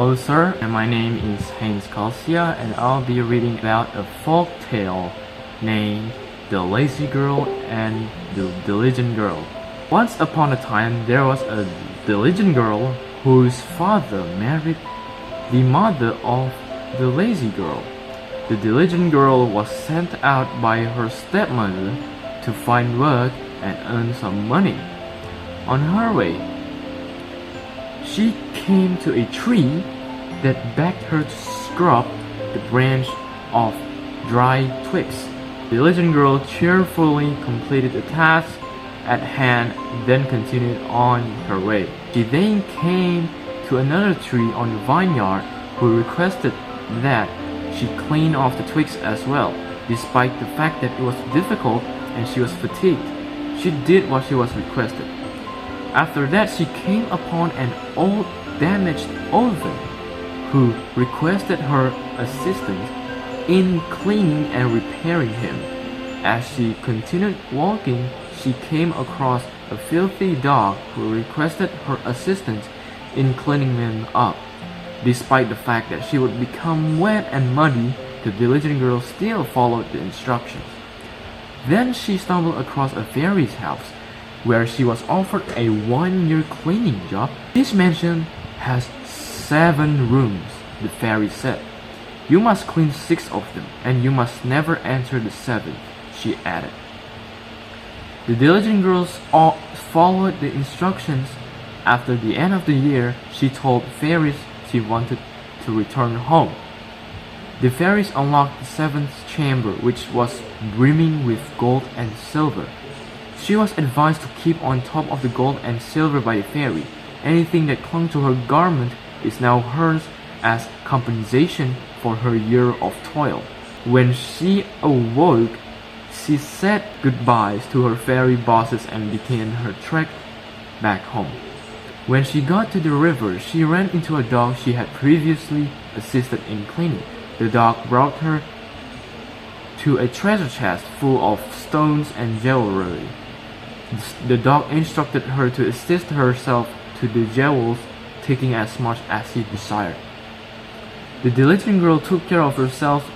Hello sir, and my name is Heinz Calsia, and I'll be reading about a folk tale named The Lazy Girl and the Diligent Girl. Once upon a time, there was a diligent girl whose father married the mother of the lazy girl. The diligent girl was sent out by her stepmother to find work and earn some money. On her way, she came to a tree that begged her to scrub the branch of dry twigs. The diligent girl cheerfully completed the task at hand, then continued on her way. She then came to another tree on the vineyard who requested that she clean off the twigs as well. Despite the fact that it was difficult and she was fatigued, she did what she was requested. After that, she came upon an old damaged oven who requested her assistance in cleaning and repairing him. As she continued walking, she came across a filthy dog who requested her assistance in cleaning him up. Despite the fact that she would become wet and muddy, the diligent girl still followed the instructions. Then she stumbled across a fairy's house, where she was offered a 1-year cleaning job. This mansion has 7 rooms, the fairy said. You must clean 6 of them, and you must never enter the 7th, she added. The diligent girl followed the instructions. After the end of the year, she told fairies she wanted to return home. The fairies unlocked the 7th chamber, which was brimming with gold and silver. She was advised to keep on top of the gold and silver by the fairy. Anything that clung to her garment is now hers as compensation for her year of toil. When she awoke, she said goodbyes to her fairy bosses and began her trek back home. When she got to the river, she ran into a dog she had previously assisted in cleaning. The dog brought her to a treasure chest full of stones and jewelry. The dog instructed her to assist herself to the jewels, taking as much as she desired. The diligent girl took care of herself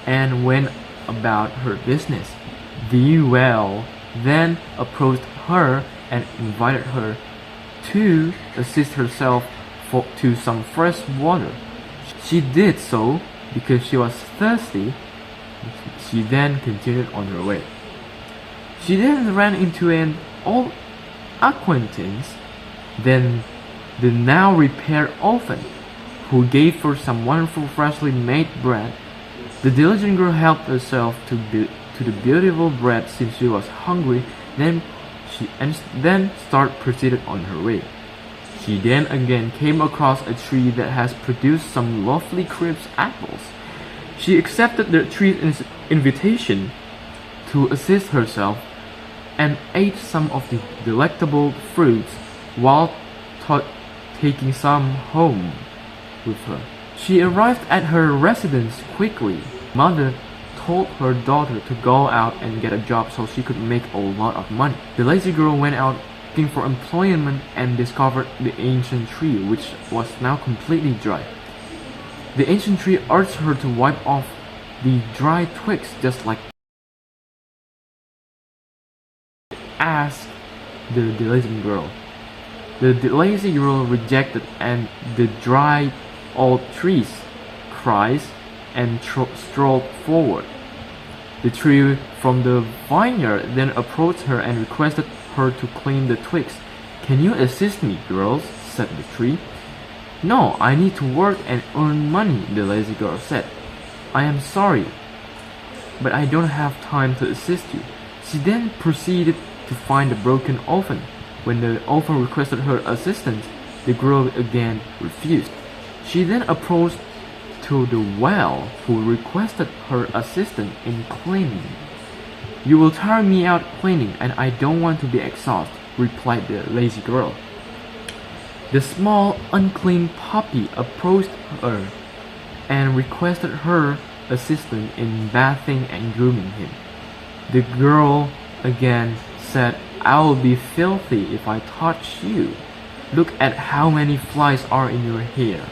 and went about her business. The whale then approached her and invited her to assist herself to some fresh water. She did so because she was thirsty. She then continued on her way. She then ran into an old acquaintance, then the now repaired oven, who gave her some wonderful freshly made bread. The diligent girl helped herself to the beautiful bread since she was hungry. Then proceeded on her way. She then again came across a tree that has produced some lovely crisp apples. She accepted the tree's invitation to assist herself and ate some of the delectable fruits while taking some home with her. She arrived at her residence quickly. Mother told her daughter to go out and get a job so she could make a lot of money. The lazy girl went out looking for employment and discovered the ancient tree, which was now completely dry. The ancient tree urged her to wipe off the dry twigs just like asked the diligent girl. The lazy girl rejected, and the dry old trees cries and strolled forward. The tree from the vineyard then approached her and requested her to clean the twigs. Can you assist me, girls? Said the tree. No, I need to work and earn money, the lazy girl said. I am sorry, but I don't have time to assist you. She then proceeded to find the broken oven. When the oven requested her assistance, the girl again refused. She then approached to the whale, who requested her assistance in cleaning. You will tire me out cleaning, and I don't want to be exhausted, replied the lazy girl. The small, unclean puppy approached her and requested her assistance in bathing and grooming him. The girl again said, I will be filthy if I touch you. Look at how many flies are in your hair.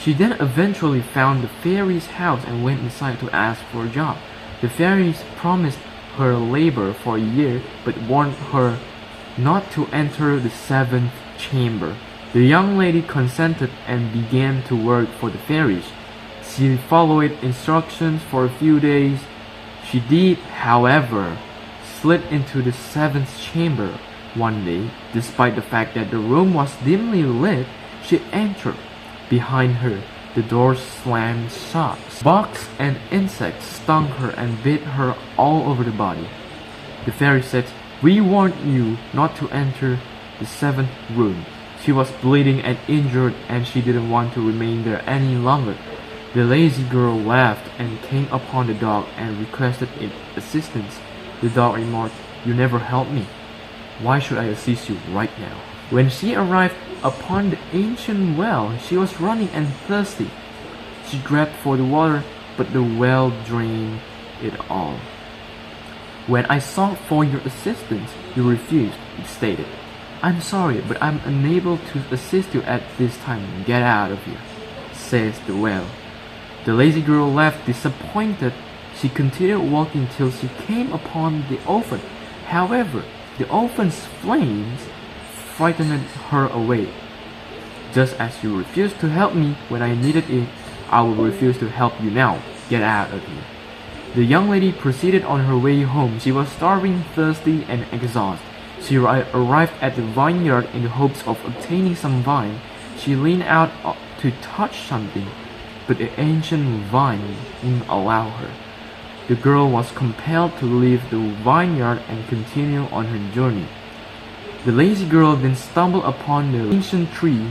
She then eventually found the fairy's house and went inside to ask for a job. The fairies promised her labor for a year but warned her not to enter the seventh chamber. The young lady consented and began to work for the fairies. She followed instructions for a few days. She did, however, slid into the seventh chamber one day. Despite the fact that the room was dimly lit, she entered. Behind her, the door slammed shut. Bugs and insects stung her and bit her all over the body. The fairy said, "We warned you not to enter the seventh room." She was bleeding and injured, and she didn't want to remain there any longer. The lazy girl laughed and came upon the dog and requested assistance. The dog remarked, "You never helped me. Why should I assist you right now?" When she arrived upon the ancient well, she was running and thirsty. She grabbed for the water, but the well drained it all. "When I sought for your assistance, you refused," it stated. "I'm sorry, but I'm unable to assist you at this time. Get out of here," says the well. The lazy girl left disappointed. She continued walking till she came upon the oven. However, the oven's flames frightened her away. "Just as you refused to help me when I needed it, I will refuse to help you now. Get out of here." The young lady proceeded on her way home. She was starving, thirsty, and exhausted. She arrived at the vineyard in the hopes of obtaining some wine. She leaned out to touch something, but the ancient vine wouldn't allow her. The girl was compelled to leave the vineyard and continue on her journey. The lazy girl then stumbled upon the ancient tree.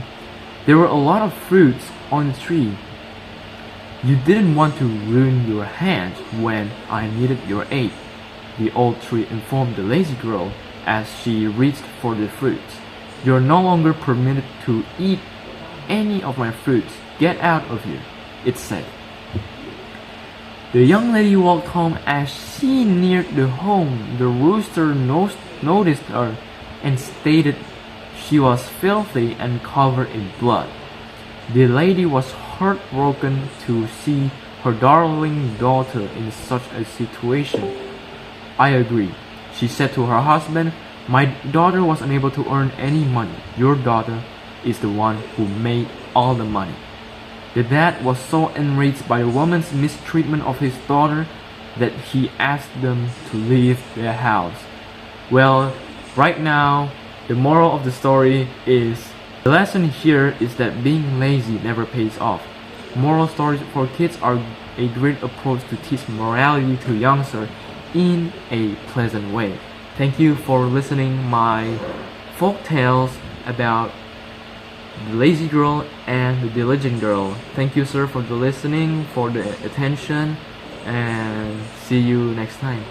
There were a lot of fruits on the tree. "You didn't want to ruin your hands when I needed your aid," the old tree informed the lazy girl as she reached for the fruits. "You're no longer permitted to eat any of my fruits. Get out of here," it said. The young lady walked home. As she neared the home, the rooster noticed her and stated she was filthy and covered in blood. The lady was heartbroken to see her darling daughter in such a situation. "I agree," she said to her husband. "My daughter was unable to earn any money. Your daughter is the one who made all the money." The dad was so enraged by the woman's mistreatment of his daughter that he asked them to leave their house. Well, right now, the moral of the story is, the lesson here is that being lazy never pays off. Moral stories for kids are a great approach to teach morality to youngsters in a pleasant way. Thank you for listening my folk tales about the lazy girl and the diligent girl. Thank you, sir, for the listening, for the attention, and see you next time.